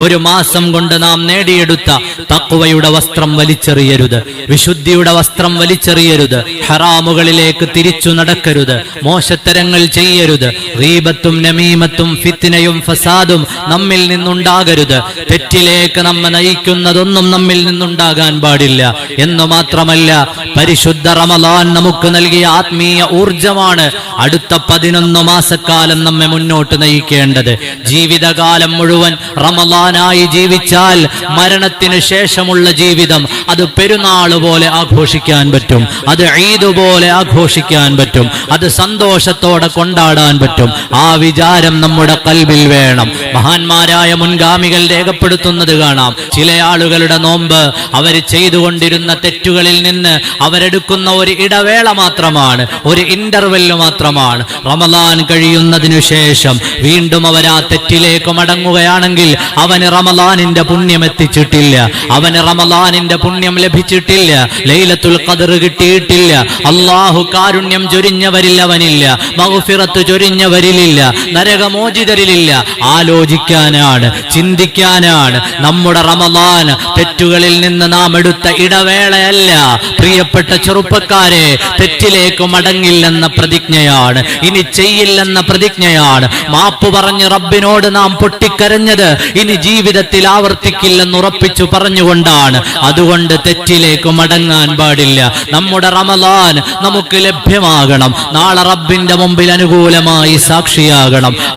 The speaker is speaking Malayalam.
ഒരു മാസം കൊണ്ട് നാം നേടിയെടുത്ത തഖ്വയുടെ വസ്ത്രം വലിച്ചെറിയരുത്, വിശുദ്ധിയുടെ വസ്ത്രം വലിച്ചെറിയരുത്, ഹറാമുകളിലേക്ക് തിരിച്ചു നടക്കരുത്, മോശത്തരങ്ങൾ ചെയ്യരുത്, ഗീബത്തും നമീമത്തും ഫിത്നയും ഫസാദും നമ്മിൽ നിന്നുണ്ടാകരുത്, തെറ്റിലേക്ക് നമ്മെ നയിക്കുന്നതൊന്നും നമ്മിൽ നിന്നുണ്ടാകാൻ പാടില്ല. എന്നു മാത്രമല്ല, പരിശുദ്ധ റമളാൻ നമുക്ക് നൽകിയ ആത്മീയ ഊർജമാണ് അടുത്ത 11 മാസക്കാലം നമ്മെ മുന്നോട്ട് നയിക്കേണ്ടത്. ജീവിതകാലം മുഴുവൻ റമളാനായി ജീവിച്ചാൽ മരണത്തിന് ശേഷമുള്ള ജീവിതം അത് പെരുന്നാൾ പോലെ ആഘോഷിക്കാൻ പറ്റും, അത് ഈദ് പോലെ ആഘോഷിക്കാൻ പറ്റും, അത് സന്തോഷത്തോടെ കൊണ്ടാടാൻ പറ്റും. ആ വിചാരം നമ്മുടെ ഖൽബിൽ വേണം. മഹാന്മാരായ മുൻഗാമികൾ രേഖപ്പെടുത്തുന്നത് കാണാം. ചില ആളുകളുടെ നോമ്പ് അവർ ചെയ്തുകൊണ്ടിരുന്ന തെറ്റുകളിൽ നിന്ന് അവരെടുക്കുന്ന ഒരു ഇടവേള മാത്രമാണ്, ഒരു ഇന്റർവെല് മാത്രമാണ്. റമളാൻ കഴിയുന്നതിനു ശേഷം വീണ്ടും അവർ ആ തെറ്റിലേക്ക് മടങ്ങുകയാണെങ്കിൽ അവന് റമളാനിന്റെ പുണ്യം എത്തിച്ചിട്ടില്ല, അവന് റമളാനിന്റെ പുണ്യം ലഭിച്ചിട്ടില്ല, ലൈലത്തുൽ ഖദ്ർ കിട്ടിയിട്ടില്ല, അല്ലാഹു കാരുണ്യം ചൊരിഞ്ഞവരിൽ അവനില്ല, മഗ്ഫിറത്ത് ചൊരിഞ്ഞവരിലില്ല, നരകമോചിതരിലില്ല. ആലോചിക്കാനാണ്, ചിന്തിക്കാനാണ്. നമ്മുടെ റമളാൻ തെറ്റുകളിൽ നിന്ന് നാം എടുത്ത ഇടവേളയല്ല. പ്രിയപ്പെട്ട ചെറുപ്പക്കാരെ, തെറ്റിലേക്ക് മടങ്ങില്ലെന്ന പ്രതിജ്ഞയാണ്, ഇനി ചെയ്യില്ലെന്ന പ്രതിജ്ഞയാണ്. മാപ്പ് പറഞ്ഞ് റബ്ബിനോട് നാം പൊട്ടിക്കരഞ്ഞത് ഇനി ജീവിതത്തിൽ ആവർത്തിക്കില്ലെന്ന് ഉറപ്പിച്ചു പറഞ്ഞുകൊണ്ടാണ്. അതുകൊണ്ട് തെറ്റിലേക്ക് മടങ്ങാൻ പാടില്ല. നമ്മുടെ റമളാൻ നമുക്ക് ലഭ്യമാകണം, നാളെ റബ്ബിന്റെ മുമ്പിൽ അനുകൂലമായി സാക്ഷിയാകണം.